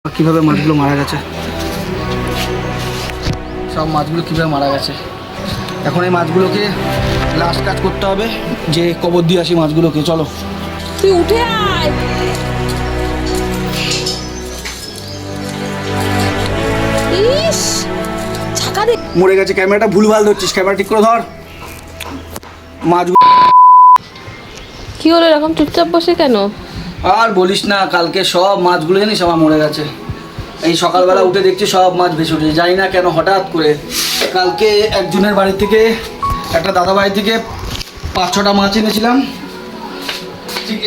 কিভাবে মাছগুলো মারা গেছে, সব মাছগুলো কিভাবে মারা গেছে। এখন এই মাছগুলোকে লাস্ট কাজ করতে হবে, যে কবর দিয়ে আসি মাছগুলোকে। চলো তুই উঠে আয়। ইস ছাকা দে। মরে গেছে। ক্যামেরাটা ভুলভাল ধরছিস, ক্যামেরা ঠিক করে ধর। মাছগুলো কি হলো এরকম চুপচাপ বসে কেন? আর বলিস না, কালকে সব মাছগুলো জানিস আমার মরে গেছে। এই সকালবেলা উঠে দেখছি সব মাছ ভেসে উঠেছে, জানি না কেন হঠাৎ করে। কালকে একজনের বাড়ি থেকে, একটা দাদা বাড়ি থেকে 5-6টা মাছ এনেছিলাম, ঠিক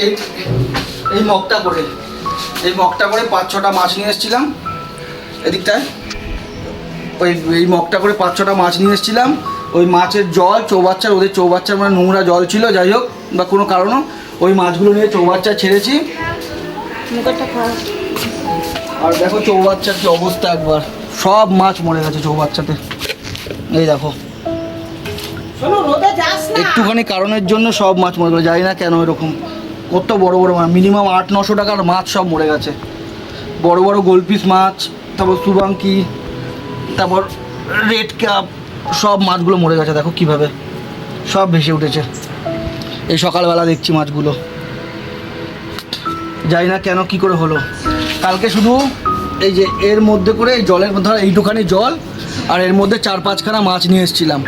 এই মগটা করে 5-6টা মাছ নিয়ে এসেছিলাম এদিকটায়। এই মগটা করে 5-6টা মাছ নিয়ে এসেছিলাম। ওই মাছের জল চৌবাচ্চার, ওদের চৌবাচ্চার মানে নোংরা জল ছিল, যাই হোক বা কোনো কারণও ওই মাছগুলো নিয়ে চৌবাচ্চা ছেড়েছি। আর দেখো চৌবাচ্চার কি অবস্থা, একবার সব মাছ মরে গেছে চৌবাচ্চাতে। এই দেখো একটুখানি কারণের জন্য সব মাছ মরে গেছে, জানি না কেন এরকম। কত বড় বড় মাছ, মিনিমাম 800-900 টাকার মাছ সব মরে গেছে। বড় বড় গোলপিস মাছ, তারপর সুবাঙ্কি, তারপর রেড ক্যাপ, সব মাছগুলো মরে গেছে। দেখো কিভাবে সব ভেসে উঠেছে। এই সকালবেলা দেখছি মাছগুলো, জানি না কেন কি করে হলো। কালকে শুধু এই যে এর মধ্যে করে, এই জলের মধ্যে এইটুখানি জল আর এর মধ্যে 4-5খানা মাছ নিয়ে এসেছিলাম।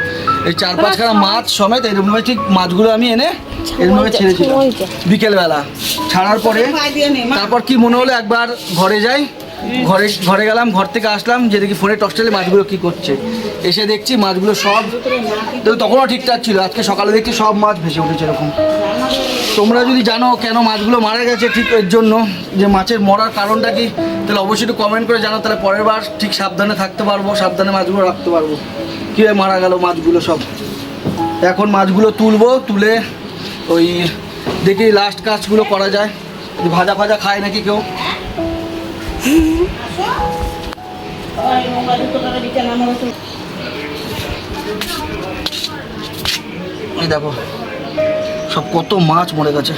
এই 4-5খানা মাছ সমেত এরকমভাবে ঠিক মাছগুলো আমি এনে এরকমভাবে ছেড়েছিলাম বিকেলবেলা। ছাড়ার পরে তারপর কি মনে হলো একবার ঘরে যাই, ঘরে গেলাম, ঘর থেকে আসলাম, যে দেখি ফোনে টর্চটালে মাছগুলো কি করছে। এসে দেখছি মাছগুলো সব, তখনও ঠিকঠাক ছিল, আজকে সকালে দেখছি সব মাছ ভেসে উঠেছে এরকম। তোমরা যদি জানো কেন মাছগুলো মারা গেছে ঠিক এর জন্য, যে মাছের মরার কারণটা কি, তাহলে অবশ্যই একটু কমেন্ট করে জানো, তাহলে পরের বার ঠিক সাবধানে থাকতে পারবো, সাবধানে মাছগুলো রাখতে পারবো। কীভাবে মারা গেল মাছগুলো সব। এখন মাছগুলো তুলবো, তুলে ওই দেখি লাস্ট কাজগুলো করা যায়। ভাজা ফাজা খায় নাকি কেউ। এই দেখো সব কত মাছ মরে গেছে।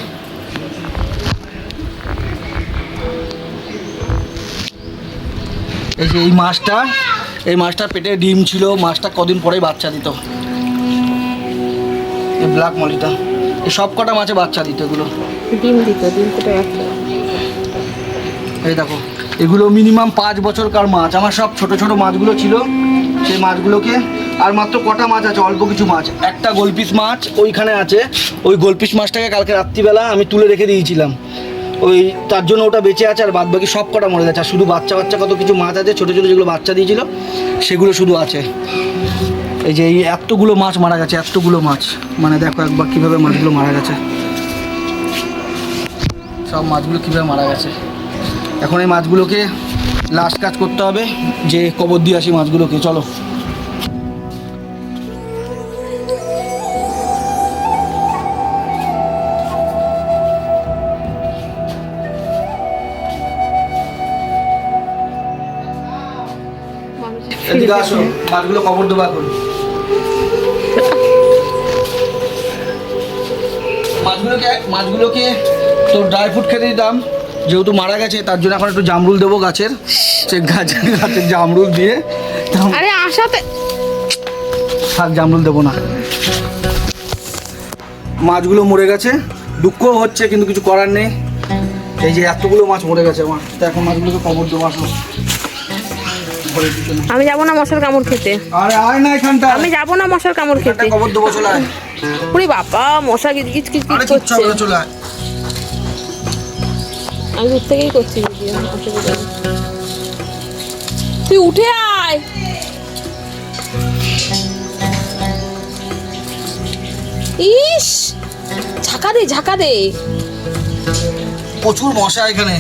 এই যে এই মাছটা পেটে ডিম ছিল, মাছটা কদিন পরেই বাচ্চা দিত। এই ব্ল্যাক মলিটা, এই সব কটা মাছে বাচ্চা দিত, এগুলো ডিম দিত, ডিম ফুটে বাচ্চা। এই দেখো এগুলো মিনিমাম 5 বছরকার মাছ। আমার সব ছোট ছোট মাছগুলো ছিল, সেই মাছগুলোকে আর মাত্র কটা মাছ আছে, অল্প কিছু মাছ। একটা গোলপিস মাছ ওইখানে আছে, ওই গোলপিস মাছটাকে কালকে রাত্রিবেলা আমি তুলে রেখে দিয়েছিলাম, ওই তার জন্য ওটা বেঁচে আছে। আর বাদ বাকি সব কটা মরে গেছে। আর শুধু বাচ্চা কত কিছু মাছ আছে, ছোটো ছোটো যেগুলো বাচ্চা দিয়েছিল সেগুলো শুধু আছে। এই যে এই এতগুলো মাছ মারা গেছে, এতগুলো মাছ, মানে দেখো একবার কীভাবে মাছগুলো মারা গেছে, সব মাছগুলো কীভাবে মারা গেছে। এখন এই মাছগুলোকে লাস্ট কাজ করতে হবে, যে কবর দিয়ে আসি মাছগুলোকে। চলো এদিকে আসো, মাছগুলো কবর দেবো এখন। মাছগুলোকে তো ড্রাই ফ্রুট খেতে দিতাম, যেহেতু মারা গেছে তার জন্য এখন একটু জামরুল দেবো গাছের, সে গাছের জামরুল দিয়ে। আরে আশাতে থাক, জামরুল দেবো না। মাছগুলো মরে গেছে, দুঃখ হচ্ছে কিন্তু কিছু করার নেই। এই যে এতগুলো মাছ মরে গেছে আমার, তো এখন মাছগুলোকে কবর দেবো। আসো আমি যাবো না মশার কামড় খেতে। আরে আয় না এখানটা, আমি যাবো না মশার কামড় খেতে। কবর দেবো, চলে আয়। ওরে বাবা, মশা কিচ কিচ আরে করছে। কিচ্ছু হবে না, চলে আয়। আমি দূর থেকেই করছি ভিডিও, অসুবিধা নেই। তুই উঠে আয়। ইস ঝাঁকা দে। প্রচুর মশা এখানে।